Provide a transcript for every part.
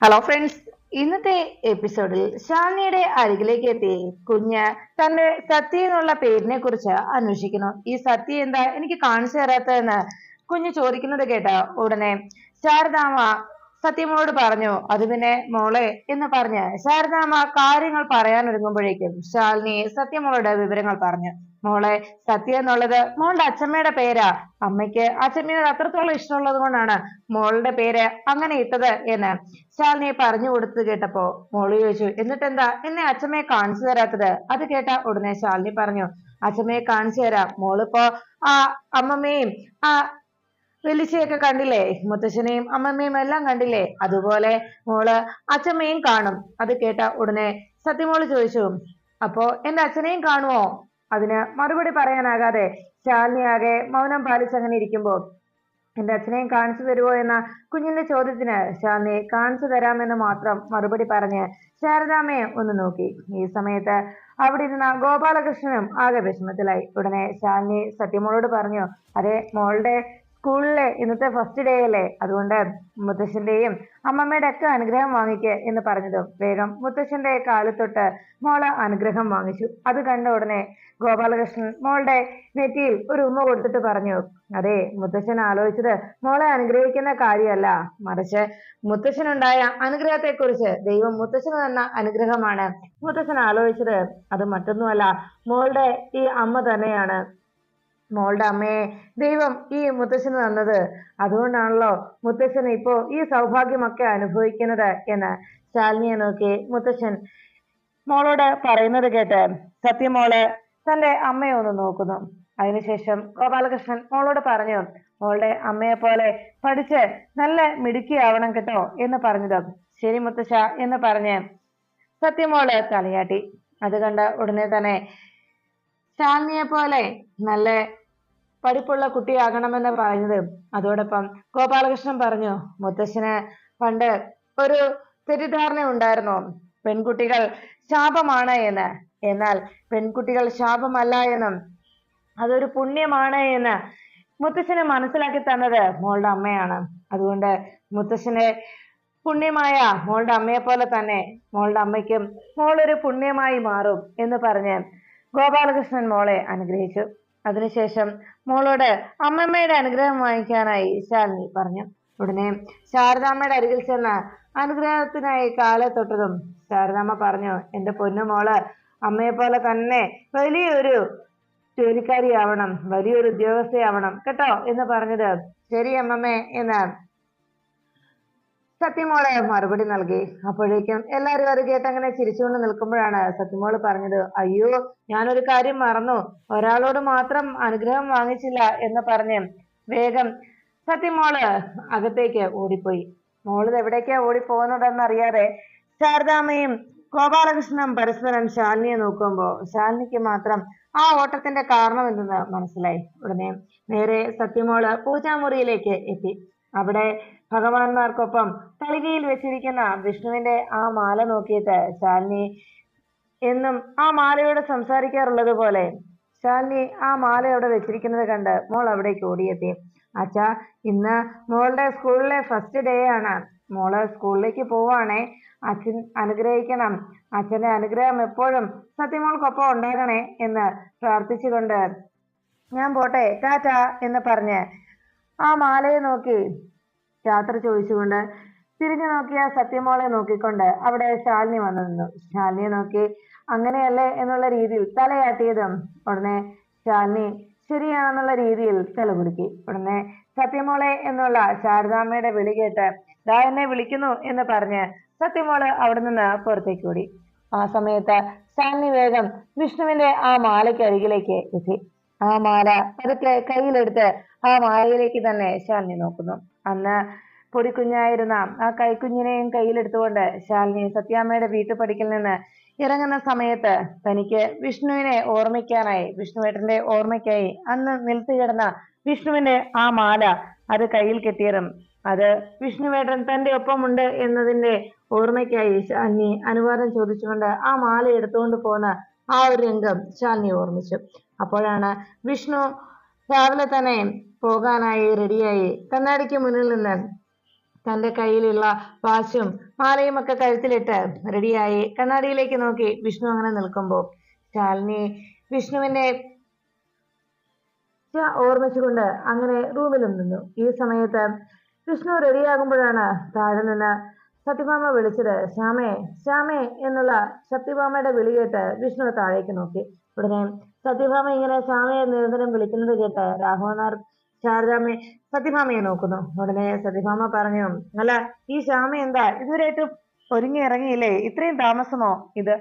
Hello friends, ഇന്നത്തെ എപ്പിസോഡിൽ ശാലിനിയുടെ അരികിലേക്ക് എത്തി കുഞ്ഞ് തന്റെ സത്യ എന്നുള്ള പേരിനെ കുറിച്ച് അന്വേഷിക്കുന്നു. ഈ സത്യ എന്താ എനിക്ക് കാണിച്ചു തരാത്തതെന്ന് കുഞ്ഞ് ചോദിക്കുന്നത് കേട്ട ഉടനെ ശാരദാമ്മ സത്യമോട് പറഞ്ഞു. അത് പിന്നെ മോളെ എന്ന് പറഞ്ഞ് ശാരദാമ്മ കാര്യങ്ങൾ പറയാൻ ഒരുങ്ങുമ്പോഴേക്കും ശാലിനി സത്യമോളുടെ വിവരങ്ങൾ പറഞ്ഞു. മോളെ, സത്യ എന്നുള്ളത് മോളുടെ അച്ഛമ്മയുടെ പേരാ. അമ്മയ്ക്ക് അച്ഛമ്മയോട് അത്രത്തോളം ഇഷ്ടമുള്ളത് കൊണ്ടാണ് മോളുടെ പേര് അങ്ങനെ ഇട്ടത് എന്ന് ശാലിനിയെ പറഞ്ഞു കൊടുത്തു കേട്ടപ്പോ മോള് ചോദിച്ചു, എന്നിട്ടെന്താ എന്നെ അച്ഛമ്മയെ കാണിച്ചു തരാത്തത്? അത് കേട്ട ഉടനെ ശാലിനി പറഞ്ഞു, അച്ഛമ്മയെ കാണിച്ചു തരാം. മോളിപ്പോ ആ അമ്മമ്മയും ആ വലിച്ചയൊക്കെ കണ്ടില്ലേ, മുത്തശ്ശനെയും അമ്മമ്മയും എല്ലാം കണ്ടില്ലേ, അതുപോലെ മോള് അച്ഛമ്മയും കാണും. അത് കേട്ട ഉടനെ സത്യമോള് ചോദിച്ചു, അപ്പോ എന്റെ അച്ഛനെയും കാണുമോ? അതിന് മറുപടി പറയാനാകാതെ ശാലിനി ആകെ മൗനം പാലിച്ചങ്ങനെ ഇരിക്കുമ്പോ എന്റെ അച്ഛനെയും കാണിച്ചു തരുമോ എന്ന കുഞ്ഞിന്റെ ചോദ്യത്തിന് ശാലിനി കാണിച്ചു തരാമെന്ന് മാത്രം മറുപടി പറഞ്ഞ് ശാരദാമ്മയെ ഒന്ന് നോക്കി. ഈ സമയത്ത് അവിടെ ഇരുന്ന ഗോപാലകൃഷ്ണനും ആകെ വിഷമത്തിലായി. ഉടനെ ശാലിനി സത്യമോളോട് പറഞ്ഞു, അതെ, മോളുടെ സ്കൂളിലെ ഇന്നത്തെ ഫസ്റ്റ് ഡേ അല്ലേ, അതുകൊണ്ട് മുത്തശ്ശന്റെയും അമ്മമ്മയുടെ ഒക്കെ അനുഗ്രഹം വാങ്ങിക്ക് എന്ന് പറഞ്ഞതും വേഗം മുത്തശ്ശന്റെ കാലത്തൊട്ട് മോള് അനുഗ്രഹം വാങ്ങിച്ചു. അത് കണ്ട ഉടനെ ഗോപാലകൃഷ്ണൻ മോളുടെ നെറ്റിയിൽ ഒരു ഉമ്മ കൊടുത്തിട്ട് പറഞ്ഞു, അതെ, മുത്തശ്ശൻ ആലോചിച്ചത് മോളെ അനുഗ്രഹിക്കുന്ന കാര്യമല്ല, മറിച്ച് മുത്തശ്ശനുണ്ടായ അനുഗ്രഹത്തെ കുറിച്ച് ദൈവം മുത്തശ്ശന് തന്ന അനുഗ്രഹമാണ് മുത്തശ്ശൻ ആലോചിച്ചത്. അത് മറ്റൊന്നുമല്ല, മോളുടെ ഈ അമ്മ തന്നെയാണ്. മോളുടെ അമ്മയെ ദൈവം ഈ മുത്തശ്ശന് തന്നത്. അതുകൊണ്ടാണല്ലോ മുത്തശ്ശൻ ഇപ്പോ ഈ സൗഭാഗ്യമൊക്കെ അനുഭവിക്കുന്നത് എന്ന് ശാലിനിയെ നോക്കി മുത്തശ്ശൻ മോളോട് പറയുന്നത് കേട്ട് സത്യമോള് തന്റെ അമ്മയെ ഒന്ന് നോക്കുന്നു. അതിനുശേഷം ഗോപാലകൃഷ്ണൻ മോളോട് പറഞ്ഞു, മോളുടെ അമ്മയെ പോലെ പഠിച്ച് നല്ല മിടുക്കിയാവണം കേട്ടോ എന്ന് പറഞ്ഞത്. ശരി മുത്തശ്ശ എന്ന് പറഞ്ഞ് സത്യമോള് തലയാട്ടി. അത് കണ്ട ഉടനെ തന്നെ ശാലിനിയെ പോലെ നല്ല പഠിപ്പുള്ള കുട്ടിയാകണമെന്ന് പറഞ്ഞത്. അതോടൊപ്പം ഗോപാലകൃഷ്ണൻ പറഞ്ഞു, മുത്തശ്ശന് പണ്ട് ഒരു തെറ്റിദ്ധാരണ ഉണ്ടായിരുന്നു, പെൺകുട്ടികൾ ശാപമാണ് എന്ന്. എന്നാൽ പെൺകുട്ടികൾ ശാപമല്ല എന്നും അതൊരു പുണ്യമാണ് എന്ന് മുത്തശ്ശന് മനസ്സിലാക്കി തന്നത് മോളുടെ അമ്മയാണ്. അതുകൊണ്ട് മുത്തശ്ശന് പുണ്യമായ മോളുടെ അമ്മയെ പോലെ തന്നെ മോളുടെ അമ്മയ്ക്കും മോളൊരു പുണ്യമായി മാറും എന്ന് പറഞ്ഞ് ഗോപാലകൃഷ്ണൻ മോളെ അനുഗ്രഹിച്ചു. അതിനുശേഷം മോളോട് അമ്മമ്മയുടെ അനുഗ്രഹം വാങ്ങിക്കാനായി ശാലിനി പറഞ്ഞു. ഉടനെ ശാരദാമ്മയുടെ അരികിൽ ചെന്ന് അനുഗ്രഹത്തിനായി കാലെ തൊട്ടതും ശാരദാമ്മ പറഞ്ഞു, എന്റെ പൊന്നു മോള് അമ്മയെ പോലെ തന്നെ വലിയൊരു ജോലിക്കാരിയാവണം, വലിയൊരു ഉദ്യോഗസ്ഥയാവണം കേട്ടോ എന്ന് പറഞ്ഞത്. ശരി അമ്മമ്മേ എന്ന് സത്യമോള് മറുപടി നൽകി. അപ്പോഴേക്കും എല്ലാരും അത് കേട്ട് അങ്ങനെ ചിരിച്ചുകൊണ്ട് നിൽക്കുമ്പോഴാണ് സത്യമോള് പറഞ്ഞത്, അയ്യോ, ഞാനൊരു കാര്യം മറന്നു, ഒരാളോട് മാത്രം അനുഗ്രഹം വാങ്ങിച്ചില്ല എന്ന് പറഞ്ഞ് വേഗം സത്യമോള് അകത്തേക്ക് ഓടിപ്പോയി. മോള് എവിടേക്കാ ഓടിപ്പോകുന്നതെന്നറിയാതെ ശാരദാമ്മയും ഗോപാലകൃഷ്ണനും പരസ്പരം ശാലിനിയെ നോക്കുമ്പോ ശാലിനിക്ക് മാത്രം ആ ഓട്ടത്തിന്റെ കാരണം എന്തെന്ന് മനസ്സിലായി. ഉടനെ നേരെ സത്യമോള് പൂജാമുറിയിലേക്ക് എത്തി. അവിടെ ഭഗവാന്മാർക്കൊപ്പം തളികയിൽ വെച്ചിരിക്കുന്ന വിഷ്ണുവിന്റെ ആ മാല നോക്കിയിട്ട് ശാലിനി എന്നും ആ മാലയോട് സംസാരിക്കാറുള്ളത് പോലെ ശാലിനി ആ മാല അവിടെ വെച്ചിരിക്കുന്നത് കണ്ട് മോൾ അവിടേക്ക് ഓടിയെത്തി. അച്ഛാ, ഇന്ന് മോളുടെ സ്കൂളിലെ ഫസ്റ്റ് ഡേ ആണ്, മോള് സ്കൂളിലേക്ക് പോവാണേ, അച്ഛൻ അനുഗ്രഹിക്കണം, അച്ഛന്റെ അനുഗ്രഹം എപ്പോഴും സത്യമോൾക്കൊപ്പം ഉണ്ടാകണേ എന്ന് പ്രാർത്ഥിച്ചുകൊണ്ട് ഞാൻ പോട്ടെ, ടാറ്റ എന്ന് പറഞ്ഞ് ആ മാലയെ നോക്കി യാത്ര ചോദിച്ചുകൊണ്ട് തിരിഞ്ഞു നോക്കിയ സത്യമോളെ നോക്കിക്കൊണ്ട് അവിടെ ശാലിനി വന്നു നിന്നു. ശാലിനിയെ നോക്കി അങ്ങനെയല്ലേ എന്നുള്ള രീതിയിൽ തലയാട്ടിയതും ഉടനെ ശാലിനി ശരിയാണെന്നുള്ള രീതിയിൽ തലകുലുക്കി. ഉടനെ സത്യമോളെ എന്നുള്ള ശാരദാമ്മയുടെ വിളി കേട്ട് ദാ എന്നെ വിളിക്കുന്നു എന്ന് പറഞ്ഞ് സത്യമോള് അവിടെ നിന്ന് പുറത്തേക്ക് ഓടി. ആ സമയത്ത് ശാലിനി വേഗം വിഷ്ണുവിന്റെ ആ മാലയ്ക്ക് അരികിലേക്ക് എത്തി. ആ മാല പതുക്കെ കയ്യിലെടുത്ത് ആ മാലയിലേക്ക് തന്നെ ശാലിനി നോക്കുന്നു. അന്ന് പൊടിക്കുഞ്ഞായിരുന്ന ആ കൈക്കുഞ്ഞിനെയും കയ്യിലെടുത്തുകൊണ്ട് ശാലിനി സത്യാമ്മയുടെ വീട്ടുപടിക്കൽ നിന്ന് ഇറങ്ങുന്ന സമയത്ത് തനിക്ക് വിഷ്ണുവിനെ ഓർമ്മിക്കാനായി, വിഷ്ണുവേട്ടന്റെ ഓർമ്മയ്ക്കായി അന്ന് നിലത്ത് കിടന്ന വിഷ്ണുവിന്റെ ആ മാല അത് കയ്യിൽ കെട്ടിയതും അത് വിഷ്ണുവേട്ടൻ തന്റെ ഒപ്പമുണ്ട് എന്നതിന്റെ ഓർമ്മയ്ക്കായി ശാലിനി അനുവാദം ചോദിച്ചുകൊണ്ട് ആ മാല എടുത്തുകൊണ്ട് പോന്ന ആ ഒരു രംഗം ശാലിനി ഓർമ്മിച്ചു. അപ്പോഴാണ് വിഷ്ണു രാവിലെ തന്നെ പോകാനായി റെഡിയായി കണ്ണാടിക്ക് മുന്നിൽ നിന്ന് തന്റെ കയ്യിലുള്ള വാച്ചും മാലയും ഒക്കെ കഴുത്തിലിട്ട് റെഡിയായി കണ്ണാടിയിലേക്ക് നോക്കി വിഷ്ണു അങ്ങനെ നിൽക്കുമ്പോ ശാലിനി വിഷ്ണുവിനെ ഓർമ്മിച്ചുകൊണ്ട് അങ്ങനെ റൂമിലും നിന്നു. ഈ സമയത്ത് വിഷ്ണു റെഡിയാകുമ്പോഴാണ് താഴെ നിന്ന് സത്യഭാമ വിളിച്ചത്. ശ്യാമേ ശ്യാമേ എന്നുള്ള സത്യഭാമയുടെ വിളി കേട്ട് വിഷ്ണു താഴേക്ക് നോക്കി. ഉടനെ സത്യഭാമ ഇങ്ങനെ ശ്യാമയെ നിരന്തരം വിളിക്കുന്നത് കേട്ട് രാഘവനാർ ശാരദാമ്മയെ സത്യഭാമയെ നോക്കുന്നു. ഉടനെ സത്യഭാമ പറഞ്ഞു, അല്ല ഈ ശ്യാമ എന്താ ഇതുവരെയായിട്ടും ഒരുങ്ങി ഇറങ്ങിയില്ലേ? ഇത്രയും താമസമോ? ഇത്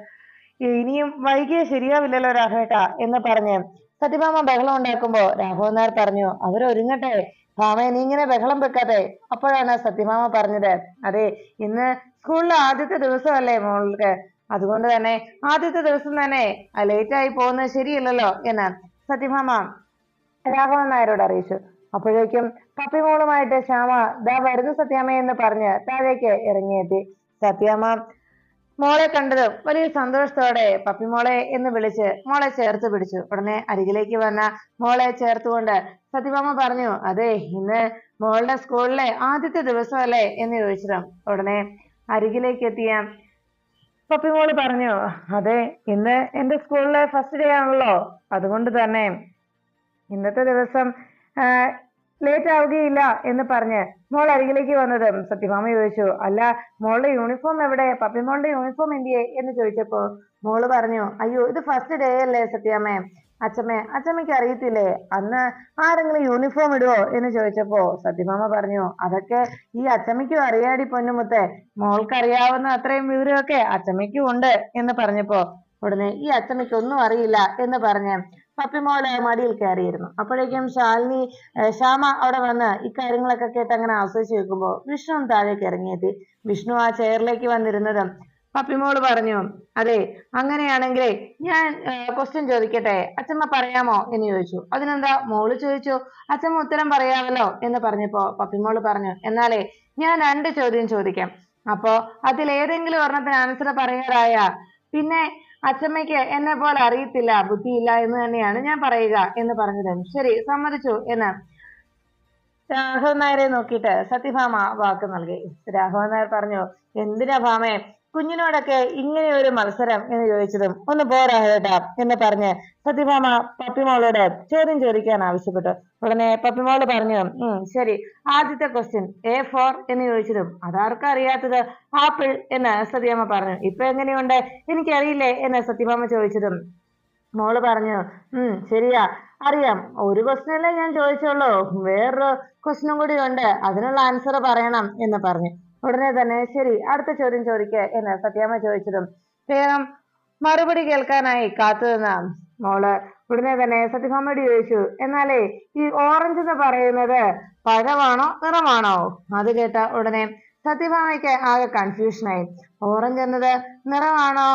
ഇനിയും വൈകിയ ശരിയാവില്ലല്ലോ രാഘവേട്ട എന്ന് പറഞ്ഞ് സത്യഭാമ ബഹളം ഉണ്ടാക്കുമ്പോ രാഘവനാർ പറഞ്ഞു, അവരൊരുങ്ങട്ടെ ഭാമയെ നീ ഇങ്ങനെ ബഹളം വെക്കാതെ. അപ്പോഴാണ് സത്യഭാമ പറഞ്ഞത്, അതെ ഇന്ന് സ്കൂളിലെ ആദ്യത്തെ ദിവസമല്ലേ മോൾക്ക്, അതുകൊണ്ട് തന്നെ ആദ്യത്തെ ദിവസം തന്നെ ലേറ്റ് ആയി പോകുന്നത് ശരിയല്ലല്ലോ എന്ന് സത്യഭാമ രാഘവൻ നായരോട് അറിയിച്ചു. അപ്പോഴേക്കും പപ്പിമോളുമായിട്ട് ശ്യാമ ദാ വരുന്നു സത്യാമ്മ എന്ന് പറഞ്ഞ് താഴേക്ക് ഇറങ്ങിയെത്തി. സത്യാമ്മ മോളെ കണ്ടതും വലിയ സന്തോഷത്തോടെ പപ്പിമോളെ എന്ന് വിളിച്ച് മോളെ ചേർത്ത് പിടിച്ചു. ഉടനെ അരികിലേക്ക് വന്ന മോളെ ചേർത്തുകൊണ്ട് സത്യഭാമ പറഞ്ഞു, അതെ ഇന്ന് മോളുടെ സ്കൂളിലെ ആദ്യത്തെ ദിവസമല്ലേ എന്ന് ചോദിച്ചതും ഉടനെ അരികിലേക്ക് എത്തിയ പപ്പിമോള് പറഞ്ഞു, അതെ ഇന്ന് എന്റെ സ്കൂളിലെ ഫസ്റ്റ് ഡേ ആണല്ലോ, അതുകൊണ്ട് തന്നെ ഇന്നത്തെ ദിവസം ലേറ്റ് ആവുകയില്ല എന്ന് പറഞ്ഞ് മോൾ അരികിലേക്ക് വന്നതും സത്യഭാമ ചോദിച്ചു, അല്ല മോളുടെ യൂണിഫോം എവിടെ? പപ്പിമോളുടെ യൂണിഫോം എന്തിയെ എന്ന് ചോദിച്ചപ്പോ മോള് പറഞ്ഞു, അയ്യോ ഇത് ഫസ്റ്റ് ഡേ അല്ലേ സത്യാമ്മേ, അച്ഛമ്മയ്ക്ക് അറിയത്തില്ലേ അന്ന് ആരെങ്കിലും യൂണിഫോം ഇടുവോ എന്ന് ചോദിച്ചപ്പോ സത്യഭാമ പറഞ്ഞു, അതൊക്കെ ഈ അച്ഛമ്മയ്ക്കും അറിയാടി പൊന്നുമുത്തെ, മോൾക്കറിയാവുന്ന അത്രയും വിവരമൊക്കെ അച്ഛമ്മയ്ക്കും ഉണ്ട് എന്ന് പറഞ്ഞപ്പോ ഉടനെ ഈ അച്ഛമ്മയ്ക്ക് ഒന്നും അറിയില്ല എന്ന് പറഞ്ഞ് പപ്പിമോള് മടിയിൽ കയറിയിരുന്നു. അപ്പോഴേക്കും ശ്യാമ അവിടെ വന്ന് ഇക്കാര്യങ്ങളൊക്കെ കേട്ട് അങ്ങനെ ആസ്വദിച്ച് വെക്കുമ്പോ വിഷ്ണു താഴേക്ക് ഇറങ്ങിയെത്തി. വിഷ്ണു ആ ചെയറിലേക്ക് വന്നിരുന്നതും പപ്പിമോള് പറഞ്ഞു, അതെ അങ്ങനെയാണെങ്കിലേ ഞാൻ ക്വസ്റ്റ്യൻ ചോദിക്കട്ടെ, അച്ഛമ്മ പറയാമോ എന്ന് ചോദിച്ചു. അതിനെന്താ മോള് ചോദിച്ചു, അച്ഛമ്മ ഉത്തരം പറയാമല്ലോ എന്ന് പറഞ്ഞപ്പോ പപ്പിമോള് പറഞ്ഞു, എന്നാലേ ഞാൻ 2 ചോദ്യം ചോദിക്കാം, അപ്പോ അതിലേതെങ്കിലും ഒരെണ്ണത്തിന് ആൻസർ പറയാറായ പിന്നെ അച്ഛമ്മയ്ക്ക് എന്നെ പോലെ അറിയത്തില്ല ബുദ്ധിയില്ല എന്ന് തന്നെയാണ് ഞാൻ പറയുക എന്ന് പറഞ്ഞത്. ശരി സമ്മതിച്ചു എന്ന് രാഘവൻ നായരെ നോക്കിയിട്ട് സത്യഭാമ വാക്ക് നൽകി. രാഘവൻ നായർ പറഞ്ഞു, എന്തിനാ ഭാമേ കുഞ്ഞിനോടൊക്കെ ഇങ്ങനെ ഒരു മത്സരം എന്ന് ചോദിച്ചതും ഒന്ന് പോരാ കേട്ടാ എന്ന് പറഞ്ഞ് സത്യഭാമ പപ്പിമോളോട് ചോദ്യം ചോദിക്കാൻ ആവശ്യപ്പെട്ടു. ഉടനെ പപ്പിമോള് പറഞ്ഞു, ശരി ആദ്യത്തെ ക്വസ്റ്റ്യൻ A4 എന്ന് ചോദിച്ചതും അതാർക്കും അറിയാത്തത് ആപ്പിൾ എന്ന് സത്യഭാമ പറഞ്ഞു. ഇപ്പൊ എങ്ങനെയുണ്ട് എനിക്കറിയില്ലേ എന്ന് സത്യഭാമ ചോദിച്ചതും മോള് പറഞ്ഞു, ശരിയാ അറിയാം, ഒരു ക്വസ്റ്റ്യൻ അല്ലേ ഞാൻ ചോദിച്ചോളൂ, വേറൊരു ക്വസ്റ്റ്യനും കൂടി ഉണ്ട്, അതിനുള്ള ആൻസർ പറയണം എന്ന് പറഞ്ഞു. ഉടനെ തന്നെ ശരി അടുത്ത ചോദ്യം ചോദിക്കുക എന്ന് സത്യാമ്മ ചോദിച്ചതും വേഗം മറുപടി കേൾക്കാനായി കാത്തുനിന്ന മോള് ഉടനെ തന്നെ സത്യഭാമയോട് ചോദിച്ചു, എന്നാലേ ഈ ഓറഞ്ച് എന്ന് പറയുന്നത് പഴമാണോ നിറമാണോ? അത് കേട്ട ഉടനെ സത്യഭാമയ്ക്ക് ആകെ കൺഫ്യൂഷനായി. ഓറഞ്ച് എന്നത് നിറമാണോ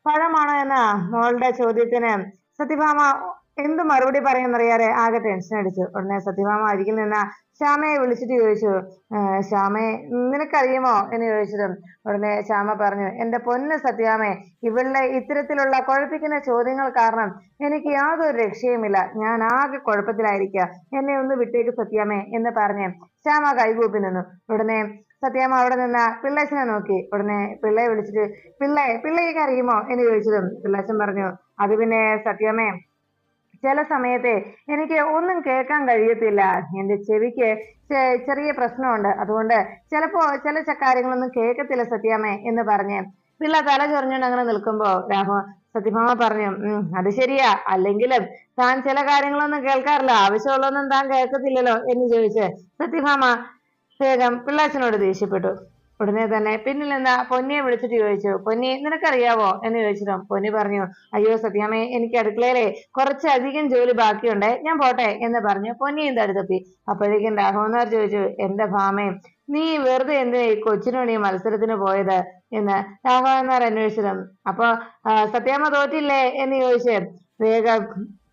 പഴമാണോ എന്ന മോളുടെ ചോദ്യത്തിന് സത്യഭാമ എന്ത് മറുപടി പറയുമെന്നറിയാതെ ആകെ ടെൻഷൻ അടിച്ചു. ഉടനെ സത്യഭാമ അരികിൽ നിന്ന് ശ്യാമയെ വിളിച്ചിട്ട് ചോദിച്ചു, ശ്യാമയെ നിനക്കറിയുമോ എന്ന് ചോദിച്ചതും ഉടനെ ശ്യാമ പറഞ്ഞു, എന്റെ പൊന്ന് സത്യാമേ, ഇവളുടെ ഇത്തരത്തിലുള്ള കുഴപ്പിക്കുന്ന ചോദ്യങ്ങൾ കാരണം എനിക്ക് യാതൊരു രക്ഷയുമില്ല, ഞാൻ ആകെ കുഴപ്പത്തിലായിരിക്കുക, എന്നെ ഒന്ന് വിട്ടേക്ക് സത്യാമേ എന്ന് പറഞ്ഞ് ശ്യാമ കൈകൂപ്പി നിന്നു. ഉടനെ സത്യാമ്മ അവിടെ നിന്ന് പിള്ളേച്ചനെ നോക്കി. ഉടനെ പിള്ളയെ വിളിച്ചിട്ട് പിള്ളയ്ക്ക് അറിയുമോ എന്ന് ചോദിച്ചതും പിള്ളേച്ചൻ പറഞ്ഞു, അത് പിന്നെ സത്യാമ്മേ ചില സമയത്തെ എനിക്ക് ഒന്നും കേൾക്കാൻ കഴിയത്തില്ല, എന്റെ ചെവിക്ക് ചെറിയ പ്രശ്നമുണ്ട്, അതുകൊണ്ട് ചിലപ്പോ ചില കാര്യങ്ങളൊന്നും കേൾക്കത്തില്ല സത്യാമ്മേ എന്ന് പറഞ്ഞ് പിള്ള തല ചൊറിഞ്ഞുകൊണ്ട് അങ്ങനെ നിൽക്കുമ്പോ സത്യഭാമ പറഞ്ഞു, അത് ശരിയാ, അല്ലെങ്കിലും താൻ ചില കാര്യങ്ങളൊന്നും കേൾക്കാറില്ല, ആവശ്യമുള്ളതൊന്നും താൻ കേൾക്കത്തില്ലല്ലോ എന്ന് ചോദിച്ച് സത്യഭാമ വേഗം പിള്ളാച്ചനോട് ദേഷ്യപ്പെട്ടു. ഉടനെ തന്നെ പിന്നിൽ നിന്ന് പൊന്നിയെ വിളിച്ചിട്ട് ചോദിച്ചു, പൊന്നി നിനക്കറിയാവോ എന്ന് ചോദിച്ചതും പൊന്നി പറഞ്ഞു, അയ്യോ സത്യാമ്മേ എനിക്ക് അടുക്കളയിലെ കുറച്ചധികം ജോലി ബാക്കിയുണ്ട്, ഞാൻ പോട്ടെ എന്ന് പറഞ്ഞു പൊന്നിയും തടുത്തപ്പി. അപ്പോഴേക്കും രാഘവനാർ ചോദിച്ചു, എന്റെ ഭാമേ നീ വെറുതെ എന്തിനാ ഈ കൊച്ചിനോട് ഈ മത്സരത്തിന് പോയത് എന്ന് രാഘവനാർ അന്വേഷിച്ചതും അപ്പൊ സത്യാമ്മ തോറ്റില്ലേ എന്ന് ചോദിച്ച് വേഗം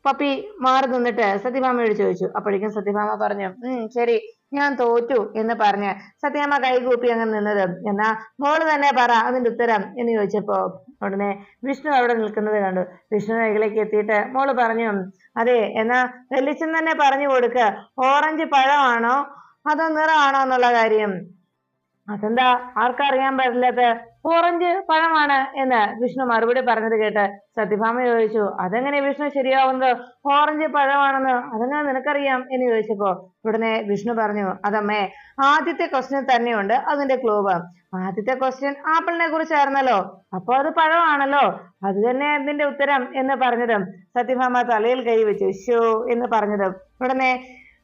പപ്പി മാറി നിന്നിട്ട് സത്യഭാമയോട് ചോദിച്ചു. അപ്പോഴേക്കും സത്യഭാമ പറഞ്ഞു, ശരി ഞാൻ തോറ്റു എന്ന് പറഞ്ഞ് സത്യാമ്മ കൈകൂപ്പി അങ്ങനെ നിന്നത്. എന്നാ മോള് തന്നെ പറ അതിന്റെ ഉത്തരം എന്ന് ചോദിച്ചപ്പോ ഉടനെ വിഷ്ണു അവിടെ നിൽക്കുന്നത് കണ്ടു. വിഷ്ണു കൈകളിലേക്ക് എത്തിയിട്ട് മോള് പറഞ്ഞു, അതെ എന്നാ വെല്ലിച്ചൻ തന്നെ പറഞ്ഞു കൊടുക്ക, ഓറഞ്ച് പഴമാണോ അതോ നിറമാണോ എന്നുള്ള കാര്യം. അതെന്താ ആർക്കറിയാൻ പാടില്ലാത്ത ഓറഞ്ച് പഴമാണ് എന്ന് വിഷ്ണു മറുപടി പറഞ്ഞത് കേട്ട് സത്യഭാമ ചോദിച്ചു, അതെങ്ങനെ വിഷ്ണു ശരിയാവുന്നത്? ഓറഞ്ച് പഴമാണെന്ന് അതെങ്ങനെ നിനക്കറിയാം എന്ന് ചോദിച്ചപ്പോ ഉടനെ വിഷ്ണു പറഞ്ഞു, അതമ്മേ, ആദ്യത്തെ ക്വസ്റ്റ്യൻ തന്നെയുണ്ട് അതിന്റെ ക്ലൂവ്. ആദ്യത്തെ ക്വസ്റ്റ്യൻ ആപ്പിളിനെ കുറിച്ചായിരുന്നല്ലോ, അപ്പൊ അത് പഴമാണല്ലോ, അത് തന്നെ അതിന്റെ ഉത്തരം എന്ന് പറഞ്ഞതും സത്യഭാമ തലയിൽ കൈ വെച്ചു ഷോ എന്ന് പറഞ്ഞതും ഉടനെ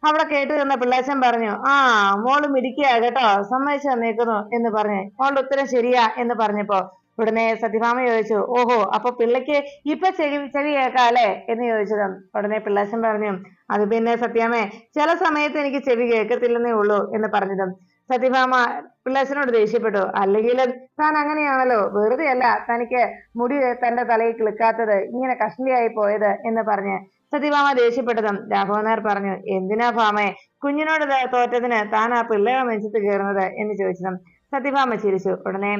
അവിടെ കേട്ടു നിന്ന പിള്ളാച്ചൻ പറഞ്ഞു, ആ മോള് മിടിക്കുക കേട്ടോ, സമ്മതിച്ചു തന്നേക്കുന്നു എന്ന് പറഞ്ഞ് മോളുടെ ഉത്തരം ശരിയാ എന്ന് പറഞ്ഞപ്പോ ഉടനെ സത്യഭാമ ചോദിച്ചു, ഓഹോ, അപ്പൊ പിള്ളയ്ക്ക് ഇപ്പൊ ചെവി കേൾക്കാല്ലേ എന്ന് ചോദിച്ചതും ഉടനെ പിള്ളാച്ചൻ പറഞ്ഞു, അത് പിന്നെ സത്യാമേ, ചില സമയത്ത് എനിക്ക് ചെവി കേൾക്കത്തില്ലെന്നേ ഉള്ളൂ എന്ന് പറഞ്ഞതും സത്യഭാമ പിള്ളാച്ചനോട് ദേഷ്യപ്പെട്ടു, അല്ലെങ്കിലും താൻ അങ്ങനെയാണല്ലോ, വെറുതെ അല്ല തനിക്ക് മുടി തന്റെ തലയിൽ കിളുക്കാത്തത്, ഇങ്ങനെ കഷ്ണിയായി പോയത് എന്ന് പറഞ്ഞ് സത്യഭാമ ദേഷ്യപ്പെട്ടതും രാഘവൻ നായർ പറഞ്ഞു, എന്തിനാ ഭാമേ കുഞ്ഞിനോട് തോറ്റതിന് താൻ ആ പിള്ളേരെ നെഞ്ചത്ത് കയറുന്നത് എന്ന് ചോദിച്ചതും സത്യഭാമ ചിരിച്ചു. ഉടനെ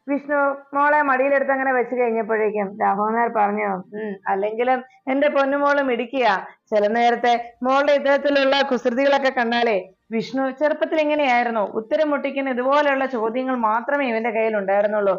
വിഷ്ണു മോളെ മടിയിലെടുത്ത് അങ്ങനെ വെച്ച് കഴിഞ്ഞപ്പോഴേക്കും രാഘവൻ നായർ പറഞ്ഞു, അല്ലെങ്കിലും എന്റെ പൊന്നുമോള് മിടിക്കുക, ചില നേരത്തെ മോളുടെ ഇത്തരത്തിലുള്ള കുസൃതികളൊക്കെ കണ്ടാലേ വിഷ്ണു ചെറുപ്പത്തിൽ എങ്ങനെയായിരുന്നു, ഉത്തരം മുട്ടിക്കുന്ന ഇതുപോലെയുള്ള ചോദ്യങ്ങൾ മാത്രമേ ഇവന്റെ കയ്യിൽ ഉണ്ടായിരുന്നുള്ളൂ,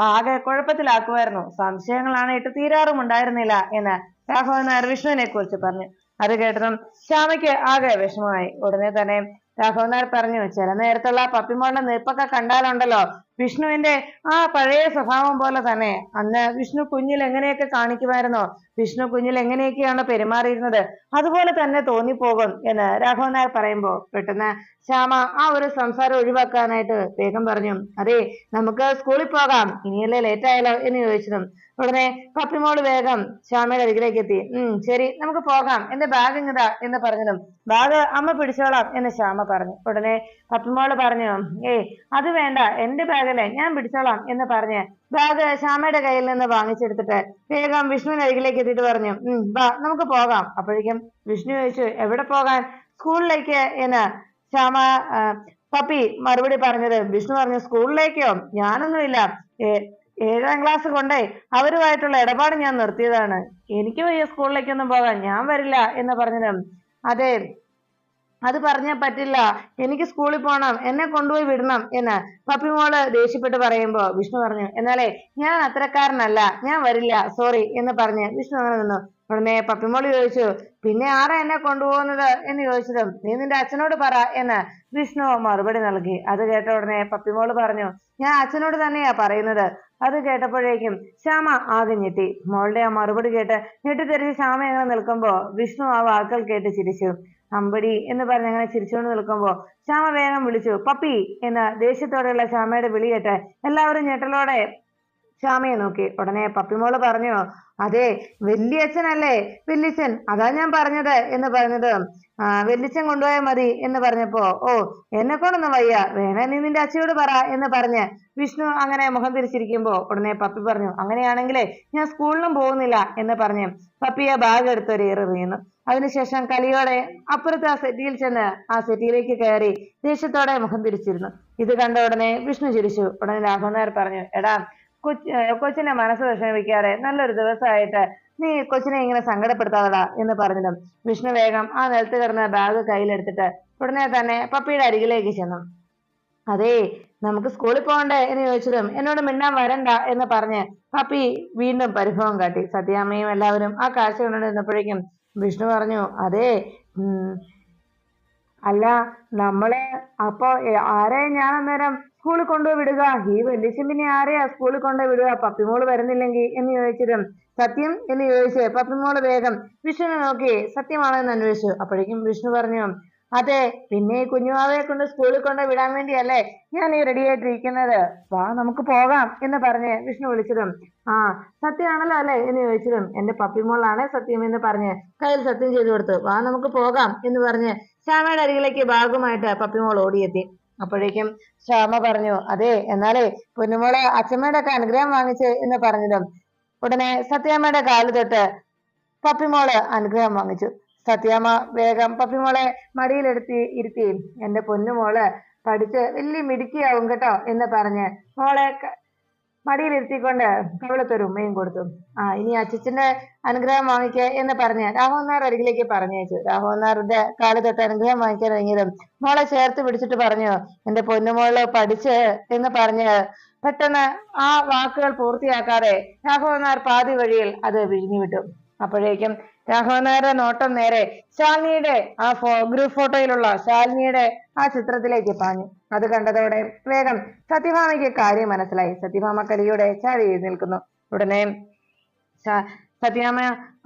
ആകെ കുഴപ്പത്തിലാക്കുമായിരുന്നു, സംശയങ്ങളാണ് ഇട്ട് തീരാറുമുണ്ടായിരുന്നില്ല എന്ന് രാഘവൻ നായർ വിഷ്ണുവിനെ കുറിച്ച് പറഞ്ഞു. അത് കേട്ടതും ശ്യാമയ്ക്ക് ആകെ വിഷമമായി. ഉടനെ തന്നെ രാഘവൻ നായർ പറഞ്ഞു, ചില നേരത്തുള്ള പപ്പിമോളുടെ നിൽപ്പൊക്കെ കണ്ടാലുണ്ടല്ലോ, വിഷ്ണുവിന്റെ ആ പഴയ സ്വഭാവം പോലെ തന്നെ അന്ന് വിഷ്ണു കുഞ്ഞിൽ എങ്ങനെയൊക്കെ കാണിക്കുമായിരുന്നോ, വിഷ്ണു കുഞ്ഞിൽ എങ്ങനെയൊക്കെയാണ് പെരുമാറിയിരുന്നത്, അതുപോലെ തന്നെ തോന്നിപ്പോകും എന്ന് രാഘവൻ നായർ പറയുമ്പോ പെട്ടെന്ന് ശ്യാമ ആ ഒരു സംസാരം ഒഴിവാക്കാനായിട്ട് വേഗം പറഞ്ഞു, അതെ, നമുക്ക് സ്കൂളിൽ പോകാം, ഇനിയല്ലേ ലേറ്റ് ആയാലോ എന്ന് ചോദിച്ചതും ഉടനെ പപ്പിമോള് വേഗം ശ്യാമയുടെ അരികിലേക്ക് എത്തി. ശരി, നമുക്ക് പോകാം, എന്റെ ബാഗ് ഇങ്ങതാ എന്ന് പറഞ്ഞതും ബാഗ് അമ്മ പിടിച്ചോളാം എന്ന് ശ്യാമ പറഞ്ഞു. ഉടനെ പപ്പിമോള് പറഞ്ഞു, അത് വേണ്ട, എന്റെ ബാഗല്ലേ, ഞാൻ പിടിച്ചോളാം എന്ന് പറഞ്ഞ് ബാഗ് ശ്യാമയുടെ കയ്യിൽ നിന്ന് വാങ്ങിച്ചെടുത്തിട്ട് വേഗം വിഷ്ണുവിന്റെ അരികിലേക്ക് എത്തിയിട്ട് പറഞ്ഞു, വാ നമുക്ക് പോകാം. അപ്പോഴേക്കും വിഷ്ണു ചോദിച്ചു, എവിടെ പോകാൻ? സ്കൂളിലേക്ക് എന്ന് ശ്യാമ പപ്പി മറുപടി പറഞ്ഞത് വിഷ്ണു പറഞ്ഞു, സ്കൂളിലേക്കോ? ഞാനൊന്നുമില്ല, 7ാം ക്ലാസ് കൊണ്ടേ അവരുമായിട്ടുള്ള ഇടപാട് ഞാൻ നിർത്തിയതാണ്, എനിക്ക് വയ്യ സ്കൂളിലേക്കൊന്നും പോകാൻ, ഞാൻ വരില്ല എന്ന് പറഞ്ഞത്. അതെ, അത് പറഞ്ഞാൽ പറ്റില്ല, എനിക്ക് സ്കൂളിൽ പോകണം, എന്നെ കൊണ്ടുപോയി വിടണം എന്ന് പപ്പിമോള് ദേഷ്യപ്പെട്ട് പറയുമ്പോ വിഷ്ണു പറഞ്ഞു, എന്നാലേ ഞാൻ അത്തരക്കാരനല്ല, ഞാൻ വരില്ല, സോറി എന്ന് പറഞ്ഞ് വിഷ്ണു അങ്ങനെ നിന്നു. ഉടനെ പപ്പിമോള് ചോദിച്ചു, പിന്നെ ആരാ എന്നെ കൊണ്ടുപോകുന്നത് എന്ന് ചോദിച്ചതും നീ നിന്റെ അച്ഛനോട് പറ എന്ന് വിഷ്ണു മറുപടി നൽകി. അത് കേട്ട ഉടനെ പപ്പിമോള് പറഞ്ഞു, ഞാൻ അച്ഛനോട് തന്നെയാ പറയുന്നത്. അത് കേട്ടപ്പോഴേക്കും ശ്യാമ ആകെ ഞെട്ടി. മോളുടെ ആ മറുപടി കേട്ട് ഞെട്ടിത്തെറിച്ച് ശ്യാമ അങ്ങനെ നിൽക്കുമ്പോ വിഷ്ണു ആ വാക്കുകൾ കേട്ട് ചിരിച്ചു. അമ്പടി എന്ന് പറഞ്ഞ് അങ്ങനെ ചിരിച്ചുകൊണ്ട് നിൽക്കുമ്പോ ശ്യാമ വേഗം വിളിച്ചു, പപ്പി എന്ന് ദേഷ്യത്തോടെയുള്ള ശ്യാമയുടെ വിളി കേട്ട് എല്ലാവരും ഞെട്ടലോടെ ശ്യാമയെ നോക്കി. ഉടനെ പപ്പിമോള് പറഞ്ഞു, അതെ, വല്യച്ഛനല്ലേ, വല്യച്ഛൻ, അതാ ഞാൻ പറഞ്ഞത് എന്ന് പറഞ്ഞത്. വല്യച്ഛൻ കൊണ്ടുപോയാൽ മതി എന്ന് പറഞ്ഞപ്പോ, എന്നെ കൊണ്ടൊന്നും വയ്യ, വേണേ നീ നിന്റെ അച്ഛയോട് പറ എന്ന് പറഞ്ഞ് വിഷ്ണു അങ്ങനെ മുഖം തിരിച്ചിരിക്കുമ്പോ ഉടനെ പപ്പി പറഞ്ഞു, അങ്ങനെയാണെങ്കിലേ ഞാൻ സ്കൂളിലും പോകുന്നില്ല എന്ന് പറഞ്ഞ് പപ്പിയെ ബാഗ് എടുത്തൊരു എറിയുന്നു. അതിനുശേഷം കലിയോടെ അപ്പുറത്തെ ആ സെറ്റിയിൽ ചെന്ന് ആ സെറ്റിയിലേക്ക് കയറി ദേഷ്യത്തോടെ മുഖം തിരിച്ചിരുന്നു. ഇത് കണ്ട ഉടനെ വിഷ്ണു ചിരിച്ചു. ഉടനെ രാഘവൻ നായർ പറഞ്ഞു, എടാ, കൊച്ചിനെ മനസ്സ് വിഷമിക്കാതെ നല്ലൊരു ദിവസമായിട്ട് നീ കൊച്ചിനെ ഇങ്ങനെ സങ്കടപ്പെടുത്താതെടാ എന്ന് പറഞ്ഞതും വിഷ്ണു വേഗം ആ നിലത്ത് കിടന്ന ബാഗ് കയ്യിലെടുത്തിട്ട് ഉടനെ തന്നെ പപ്പിയുടെ അരികിലേക്ക് ചെന്നു. അതെ, നമുക്ക് സ്കൂളിൽ പോകണ്ടേ എന്ന് ചോദിച്ചതും എന്നോട് മിണ്ടാൻ വരണ്ട എന്ന് പറഞ്ഞ് പപ്പി വീണ്ടും പരിഭവം കാട്ടി. സത്യാമ്മയും എല്ലാവരും ആ കാഴ്ച കണ്ടുകൊണ്ടിരുന്നപ്പോഴേക്കും വിഷ്ണു പറഞ്ഞു, അതെ, അല്ല, നമ്മള് അപ്പൊ ആരെയും ഞാൻ അന്നേരം സ്കൂളിൽ കൊണ്ടുപോയി വിടുക? ഈ വല്യച്ഛൻ പിന്നെ ആരെയാ സ്കൂളിൽ കൊണ്ടുപോയി വിടുക, പപ്പിമോള് വരുന്നില്ലെങ്കിൽ എന്ന് ചോദിച്ചതും സത്യം എന്ന് ചോദിച്ച് പപ്പിമോള് വേഗം വിഷ്ണുവിനെ നോക്കി സത്യമാണോ എന്ന് അന്വേഷിച്ചു. അപ്പോഴേക്കും വിഷ്ണു പറഞ്ഞു, അതെ, പിന്നെ ഈ കുഞ്ഞുമാവയെ കൊണ്ട് സ്കൂളിൽ കൊണ്ട് വിടാൻ വേണ്ടിയല്ലേ ഞാൻ ഈ റെഡി ആയിട്ടിരിക്കുന്നത്, വാ നമുക്ക് പോകാം എന്ന് പറഞ്ഞ് വിഷ്ണു വിളിച്ചതും സത്യമാണല്ലോ അല്ലെ എന്ന് ചോദിച്ചതും എന്റെ പപ്പിമോളാണ് സത്യം എന്ന് പറഞ്ഞ് കയ്യിൽ സത്യം ചെയ്തു കൊടുത്തു. വാ നമുക്ക് പോകാം എന്ന് പറഞ്ഞ് ശ്യാമയുടെ അരികിലേക്ക് ബാഗുമായിട്ട് പപ്പിമോൾ ഓടിയെത്തി. അപ്പോഴേക്കും ശ്യാമ പറഞ്ഞു, അതെ, എന്നാലേ പൊന്നുമോളെ അച്ഛമ്മയുടെ ഒക്കെ അനുഗ്രഹം വാങ്ങിച്ച് എന്ന് പറഞ്ഞതും ഉടനെ സത്യാമ്മയുടെ കാല് തൊട്ട് പപ്പിമോള് അനുഗ്രഹം വാങ്ങിച്ചു. സത്യാമ്മ വേഗം പപ്പിമോളെ ഇരുത്തി എന്റെ പൊന്നുമോള് പഠിച്ച് വലിയ മിടുക്കിയാവും കേട്ടോ എന്ന് പറഞ്ഞ് മോളെ മടിയിലിരുത്തിക്കൊണ്ട് കവിളത്തൊരു ഉമ്മയും കൊടുത്തു. ഇനി അച്ഛന്റെ അനുഗ്രഹം വാങ്ങിക്കുക എന്ന് പറഞ്ഞ് രാഘവൻ നായർ അരികിലേക്ക് പറഞ്ഞയച്ചു. രാഘവൻ നായരുടെ കാല് തൊട്ട് അനുഗ്രഹം വാങ്ങിക്കാൻ ഇറങ്ങിയതും മോളെ ചേർത്ത് പിടിച്ചിട്ട് പറഞ്ഞു, എന്റെ പൊന്നുമോള് പഠിച്ച് എന്ന് പറഞ്ഞ് പെട്ടെന്ന് ആ വാക്കുകൾ പൂർത്തിയാക്കാതെ രാഘവൻ നായർ പാതി വഴിയിൽ അത് വിഴുങ്ങിവിട്ടു. അപ്പോഴേക്കും രാഘവൻ നായരുടെ നോട്ടം നേരെ ശാലിനിയുടെ ആ ഗ്രൂപ്പ് ഫോട്ടോയിലുള്ള ശാലിനിയുടെ ആ ചിത്രത്തിലേക്ക് പാഞ്ഞു. അത് കണ്ടതോടെ വേഗം സത്യഭാമയ്ക്ക് കാര്യം മനസ്സിലായി. സത്യഭാമ കലിയുടെ ചാടി എഴുന്നേൽക്കുന്നു. ഉടനെ സത്യാമ്മ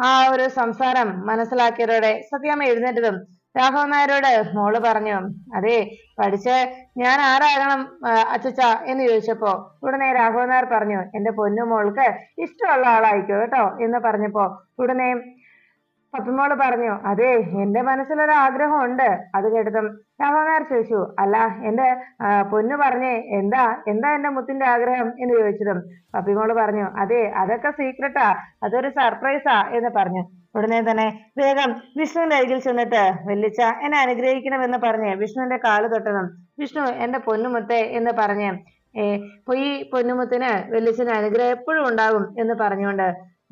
ആ ഒരു സംസാരം മനസ്സിലാക്കിയതോടെ സത്യാമ്മ എഴുന്നേറ്റതും രാഘവൻ നായരോട് മോള് പറഞ്ഞു, അതെ പഠിച്ച് ഞാൻ ആരാകണം അച്ചച്ച എന്ന് ചോദിച്ചപ്പോ ഉടനെ രാഘവൻ നായർ പറഞ്ഞു, എന്റെ പൊന്നു മോൾക്ക് ഇഷ്ടമുള്ള ആളായിക്കോ കേട്ടോ എന്ന് പറഞ്ഞപ്പോ ഉടനെ പപ്പിമോള് പറഞ്ഞു, അതെ എന്റെ മനസ്സിലൊരു ആഗ്രഹം ഉണ്ട്. അത് കേട്ടതും രാഘവൻ നായർ ചോദിച്ചു, അല്ല എന്റെ പൊന്നു പറഞ്ഞേ എന്താ എന്റെ മുത്തിന്റെ ആഗ്രഹം എന്ന് ചോദിച്ചതും പപ്പിമോള് പറഞ്ഞു, അതെ അതൊക്കെ സീക്രട്ടാ, അതൊരു സർപ്രൈസാ എന്ന് പറഞ്ഞു. ഉടനെ തന്നെ വേഗം വിഷ്ണുവിന്റെ അരികിൽ ചെന്നിട്ട് വെല്ലിച്ച എന്നെ അനുഗ്രഹിക്കണമെന്ന് പറഞ്ഞ് വിഷ്ണുവിന്റെ കാല് തൊട്ടതും വിഷ്ണു എന്റെ പൊന്നുമുത്തേ എന്ന് പറഞ്ഞ് ഈ പൊന്നുമുത്തിന് വെല്ലിച്ചന് അനുഗ്രഹം എപ്പോഴും ഉണ്ടാകും എന്ന് പറഞ്ഞുകൊണ്ട്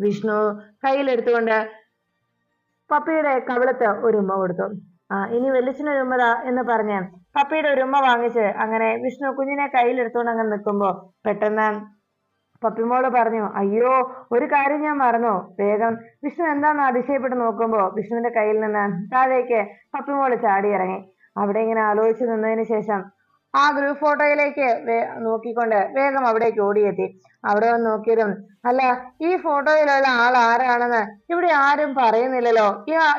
വിഷ്ണു കയ്യിലെടുത്തുകൊണ്ട് പപ്പിയുടെ കവിളത്ത് ഒരു ഉമ്മ കൊടുത്തു. ഇനി വെല്ലിച്ചനൊരു ഉമ്മതാ എന്ന് പറഞ്ഞ് പപ്പിയുടെ ഒരു ഉമ്മ വാങ്ങിച്ച് അങ്ങനെ വിഷ്ണു കുഞ്ഞിനെ കയ്യിലെടുത്തുകൊണ്ട് അങ്ങനെ നിൽക്കുമ്പോ പെട്ടെന്ന് പപ്പിമോള് പറഞ്ഞു, അയ്യോ ഒരു കാര്യം ഞാൻ മറന്നു. വേഗം വിഷ്ണു എന്താന്ന് അതിശയപ്പെട്ട് നോക്കുമ്പോ വിഷ്ണുവിന്റെ കയ്യിൽ നിന്ന് താഴേക്ക് പപ്പിമോള് ചാടി ഇറങ്ങി. അവിടെ ഇങ്ങനെ ആലോചിച്ച് നിന്നതിന് ശേഷം ആ ഗ്രൂപ്പ് ഫോട്ടോയിലേക്ക് നോക്കിക്കൊണ്ട് വേഗം അവിടേക്ക് ഓടിയെത്തി. അവിടെ വന്ന് നോക്കിയതും, അല്ല ഈ ഫോട്ടോയിലുള്ള ആൾ ആരാണെന്ന് ഇവിടെ ആരും പറയുന്നില്ലല്ലോ,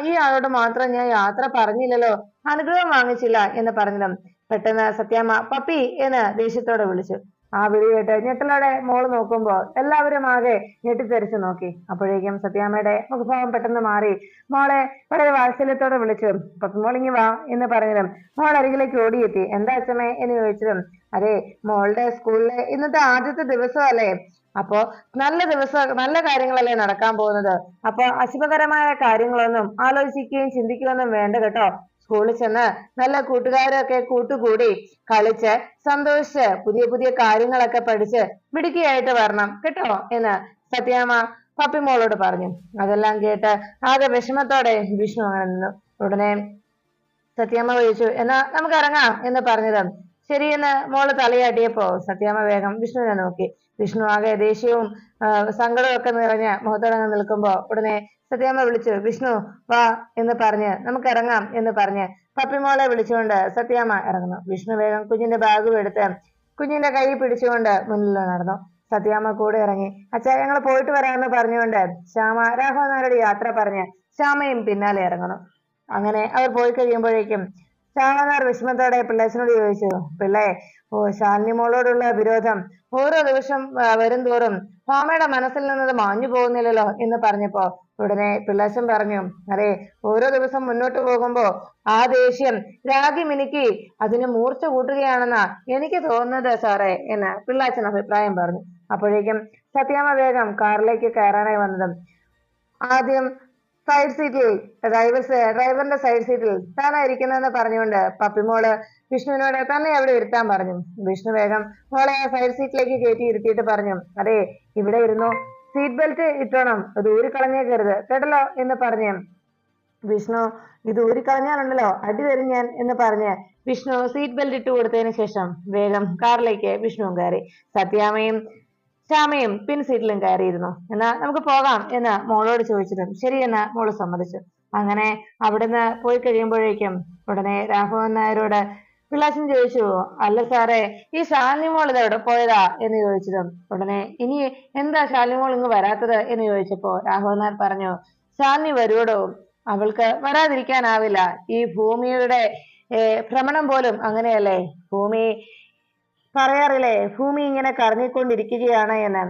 ഈ ആളോട് മാത്രം ഞാൻ യാത്ര പറഞ്ഞില്ലല്ലോ, അനുഗ്രഹം വാങ്ങിച്ചില്ല എന്ന് പറഞ്ഞതും പെട്ടെന്ന് സത്യാമ്മ പപ്പി എന്ന് ദേഷ്യത്തോടെ വിളിച്ചു. ആ വിളി കേട്ട് ഞെട്ടലോടെ മോള് നോക്കുമ്പോ എല്ലാവരും ആകെ ഞെട്ടിത്തെറിച്ചു നോക്കി. അപ്പോഴേക്കും സത്യാമ്മയുടെ മുഖഭാവം പെട്ടെന്ന് മാറി മോളെ വളരെ വാത്സല്യത്തോടെ വിളിച്ചു, പപ്പിമോളിങ്ങി വാ എന്ന് പറഞ്ഞതും മോൾ അരികിലേക്ക് ഓടിയെത്തി. എന്താ അച്ഛമ്മേ എന്ന് ചോദിച്ചതും, അതെ മോളുടെ സ്കൂളിലെ ഇന്നത്തെ ആദ്യത്തെ ദിവസമല്ലേ, അപ്പോ നല്ല കാര്യങ്ങളല്ലേ നടക്കാൻ പോകുന്നത്, അപ്പൊ അശുഭകരമായ കാര്യങ്ങളൊന്നും ആലോചിക്കുകയും ചിന്തിക്കുകയൊന്നും വേണ്ട കേട്ടോ. സ്കൂളിൽ ചെന്ന് നല്ല കൂട്ടുകാരൊക്കെ കൂട്ടുകൂടി കളിച്ച് സന്തോഷിച്ച് പുതിയ പുതിയ കാര്യങ്ങളൊക്കെ പഠിച്ച് മിടുക്കിയായിട്ട് വരണം കേട്ടോ എന്ന് സത്യാമ്മ പപ്പിമോളോട് പറഞ്ഞു. അതെല്ലാം കേട്ട് ആകെ വിഷമത്തോടെ വിഷ്ണു അങ്ങനെ നിന്നു. ഉടനെ സത്യാമ്മ ചോദിച്ചു, എന്നാ നമുക്ക് ഇറങ്ങാം എന്ന് പറഞ്ഞത് ശരിയെന്ന് മോള് തലയാട്ടിയപ്പോ സത്യാമ്മ വേഗം വിഷ്ണുവിനെ നോക്കി. വിഷ്ണു ആകെ ദേഷ്യവും സങ്കടവും ഒക്കെ നിറഞ്ഞ മുഖത്തോടങ്ങ് നിൽക്കുമ്പോ ഉടനെ സത്യാമ്മ വിളിച്ചു, വിഷ്ണു വാ എന്ന് പറഞ്ഞ് നമുക്ക് ഇറങ്ങാം എന്ന് പറഞ്ഞ് പപ്പിമോളെ വിളിച്ചുകൊണ്ട് സത്യാമ്മ ഇറങ്ങുന്നു. വിഷ്ണു വേഗം കുഞ്ഞിന്റെ ബാഗും എടുത്ത് കുഞ്ഞിന്റെ കൈ പിടിച്ചുകൊണ്ട് മുന്നിൽ നടന്നു. സത്യാമ്മ കൂടെ ഇറങ്ങി. അച്ഛാ ഞങ്ങൾ പോയിട്ട് വരാമെന്ന് പറഞ്ഞുകൊണ്ട് ശ്യാമ രാഘവൻ നായരുടെ യാത്ര പറഞ്ഞ് ശ്യാമയും പിന്നാലെ ഇറങ്ങുന്നു. അങ്ങനെ അവർ പോയി കഴിയുമ്പോഴേക്കും രാഘവൻ നായർ വിഷമത്തോടെ പിള്ളേച്ചനോട് ചോദിച്ചു, പിള്ളേ ശാലിനി മോളോടുള്ള വിരോധം ഓരോ ദിവസം വരും തോറും ഭാമയുടെ മനസ്സിൽ നിന്നത് മാഞ്ഞു പോകുന്നില്ലല്ലോ എന്ന് പറഞ്ഞപ്പോ ഉടനെ പിള്ളാച്ചൻ പറഞ്ഞു, അതെ ഓരോ ദിവസം മുന്നോട്ട് പോകുമ്പോ ആ ദേഷ്യം രാഗി മിനുക്കി അതിന് മൂർച്ച കൂട്ടുകയാണെന്നാ എനിക്ക് തോന്നുന്നത് സാറേ എന്ന് പിള്ളാച്ചൻ അഭിപ്രായം പറഞ്ഞു. അപ്പോഴേക്കും സത്യാമ്മ വേഗം കാറിലേക്ക് കയറാനായി വന്നതും ആദ്യം സൈഡ് സീറ്റിൽ ഡ്രൈവറിന്റെ സൈഡ് സീറ്റിൽ താനായിരിക്കുന്നതെന്ന് പറഞ്ഞുകൊണ്ട് പപ്പിമോള് വിഷ്ണുവിനോട് തന്നെ അവിടെ ഇരുത്താൻ പറഞ്ഞു. വിഷ്ണു വേഗം മോളെ സൈഡ് സീറ്റിലേക്ക് കയറ്റി ഇരുത്തിയിട്ട് പറഞ്ഞു, അതെ ഇവിടെ ഇരുന്നു, സീറ്റ് ബെൽറ്റ് ഇട്ടോണം, ഇത് ഊരിക്കളഞ്ഞേക്കരുത് കേട്ടല്ലോ എന്ന് പറഞ്ഞ് വിഷ്ണു ഇത് ഊരിക്കളഞ്ഞാലുണ്ടല്ലോ അടി തരും ഞാൻ എന്ന് പറഞ്ഞ് വിഷ്ണു സീറ്റ് ബെൽറ്റ് ഇട്ട് കൊടുത്തതിന് ശേഷം വേഗം കാറിലേക്ക് വിഷ്ണുവും കയറി. സത്യാമ്മയും ശ്യാമയും പിൻ സീറ്റിലും കയറിയിരുന്നു. എന്നാ നമുക്ക് പോകാം എന്ന് മോളോട് ചോദിച്ചതും ശരിയെന്ന് മോള് സമ്മതിച്ചു. അങ്ങനെ അവിടുന്ന് പോയി കഴിയുമ്പോഴേക്കും ഉടനെ രാഘവൻ നായരോട് പിള്ളാച്ചൻ ചോദിച്ചു, അല്ല സാറേ ഈ ശാലിനി മോൾ ഇത് എവിടെ പോയതാ എന്ന് ചോദിച്ചതും ഉടനെ ഇനി എന്താ ശാലിനി മോൾ ഇങ്ങ് വരാത്തത് എന്ന് ചോദിച്ചപ്പോ രാഘവൻ നായർ പറഞ്ഞു, ശാലിനി വരുവടോ, അവൾക്ക് വരാതിരിക്കാനാവില്ല, ഈ ഭൂമിയുടെ ഭ്രമണം പോലും അങ്ങനെയല്ലേ, ഭൂമി പറയാറില്ലേ ഭൂമി ഇങ്ങനെ കറങ്ങിക്കൊണ്ടിരിക്കുകയാണ് എന്ന്,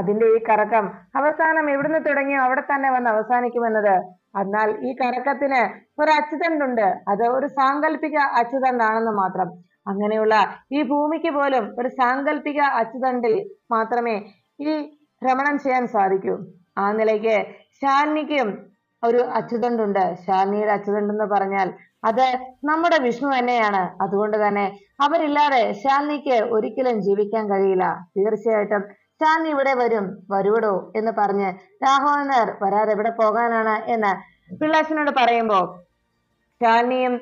അതിന്റെ ഈ കറക്കം അവസാനം എവിടുന്ന് തുടങ്ങിയോ അവിടെ തന്നെ വന്ന് അവസാനിക്കുമെന്നത്. എന്നാൽ ഈ കറക്കത്തിന് ഒരു അച്ചുതണ്ടുണ്ട്, അത് ഒരു സാങ്കല്പിക അച്ചുതണ്ടാണെന്ന് മാത്രം. അങ്ങനെയുള്ള ഈ ഭൂമിക്ക് പോലും ഒരു സാങ്കല്പിക അച്ചുതണ്ടിൽ മാത്രമേ ഈ ഭ്രമണം ചെയ്യാൻ സാധിക്കൂ. ആ നിലയ്ക്ക് ശാലിനിക്കും ഒരു അച്ചുതണ്ടുണ്ട്. ശാലിനിയുടെ അച്ചുതണ്ടെന്ന് പറഞ്ഞാൽ അത് നമ്മുടെ വിഷ്ണു തന്നെയാണ്. അതുകൊണ്ട് തന്നെ അവരില്ലാതെ ശാലിനിക്ക് ഒരിക്കലും ജീവിക്കാൻ കഴിയില്ല. തീർച്ചയായിട്ടും ശാലിനി ഇവിടെ വരും, വരുവടോ എന്ന് പറഞ്ഞ് രാഘവൻ നായർ വരാതെ എവിടെ പോകാനാണ് എന്ന് പിള്ളാച്ചനോട് പറയുമ്പോ ശാലിനിയും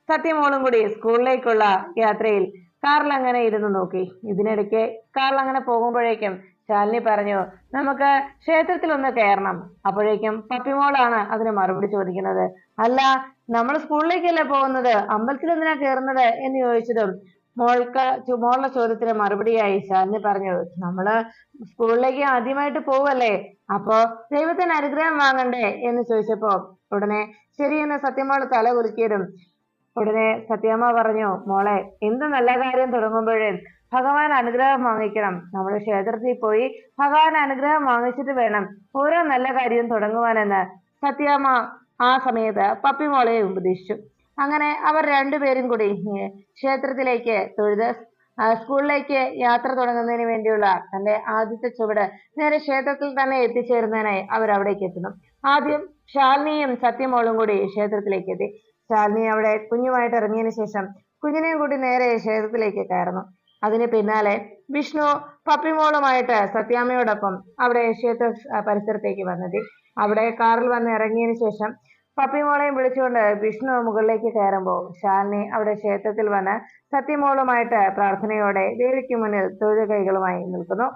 സത്യമോളും കൂടി സ്കൂളിലേക്കുള്ള യാത്രയിൽ കാറിൽ അങ്ങനെ ഇരുന്ന് നോക്കി. ഇതിനിടയ്ക്ക് കാറിൽ അങ്ങനെ പോകുമ്പോഴേക്കും ശാലിനി പറഞ്ഞു, നമുക്ക് ക്ഷേത്രത്തിൽ ഒന്ന് കയറണം. അപ്പോഴേക്കും പപ്പിമോളാണ് അതിന് മറുപടി ചോദിക്കുന്നത്, അല്ല നമ്മൾ സ്കൂളിലേക്കല്ലേ പോകുന്നത്, അമ്പലത്തിൽ എന്തിനാ കയറുന്നത് എന്ന് ചോദിച്ചതും മോളുടെ ചോദ്യത്തിന് മറുപടിയായി ശാലിനി പറഞ്ഞു, നമ്മള് സ്കൂളിലേക്ക് ആദ്യമായിട്ട് പോവല്ലേ, അപ്പോ ദൈവത്തിന് അനുഗ്രഹം വാങ്ങണ്ടേ എന്ന് ചോദിച്ചപ്പോ ഉടനെ ശരിയെന്ന് സത്യമോള് തല കുലുക്കിയതും ഉടനെ സത്യമ്മ പറഞ്ഞു, മോളെ എന്ത് നല്ല കാര്യം തുടങ്ങുമ്പോഴേ ഭഗവാൻ അനുഗ്രഹം വാങ്ങിക്കണം. നമ്മൾ ക്ഷേത്രത്തിൽ പോയി ഭഗവാൻ അനുഗ്രഹം വാങ്ങിച്ചിട്ട് വേണം ഓരോ നല്ല കാര്യവും തുടങ്ങുവാനെന്ന് സത്യമ്മ ആ സമയത്ത് പപ്പിമോളെ ഉപദേശിച്ചു. അങ്ങനെ അവർ രണ്ടുപേരും കൂടി ക്ഷേത്രത്തിലേക്ക് തൊഴുത് സ്കൂളിലേക്ക് യാത്ര തുടങ്ങുന്നതിന് വേണ്ടിയുള്ള തന്റെ ആദ്യത്തെ ചുവട് നേരെ ക്ഷേത്രത്തിൽ തന്നെ എത്തിച്ചേരുന്നതിനായി അവർ അവിടേക്ക് എത്തുന്നു. ആദ്യം ശാലിനിയും സത്യമോളും കൂടി ക്ഷേത്രത്തിലേക്ക് എത്തി. ശാലിനി അവിടെ കുഞ്ഞുമായിട്ട് ഇറങ്ങിയതിനു ശേഷം കുഞ്ഞിനെയും കൂടി നേരെ ക്ഷേത്രത്തിലേക്ക് കയറുന്നു. അതിന് പിന്നാലെ വിഷ്ണു പപ്പിമോളുമായിട്ട് സത്യാമ്മയോടൊപ്പം അവിടെ ക്ഷേത്ര പരിസരത്തേക്ക് വന്നെത്തി. അവിടെ കാറിൽ വന്ന് ഇറങ്ങിയതിനു ശേഷം പപ്പിമോളെയും വിളിച്ചുകൊണ്ട് വിഷ്ണു മുകളിലേക്ക് കയറുമ്പോൾ ശാലിനി അവിടെ ക്ഷേത്രത്തിൽ വന്ന് സത്യമോളുമായിട്ട് പ്രാർത്ഥനയോടെ ദേവിക്ക് മുന്നിൽ തൊഴുകൈകളുമായി നിൽക്കുന്നു.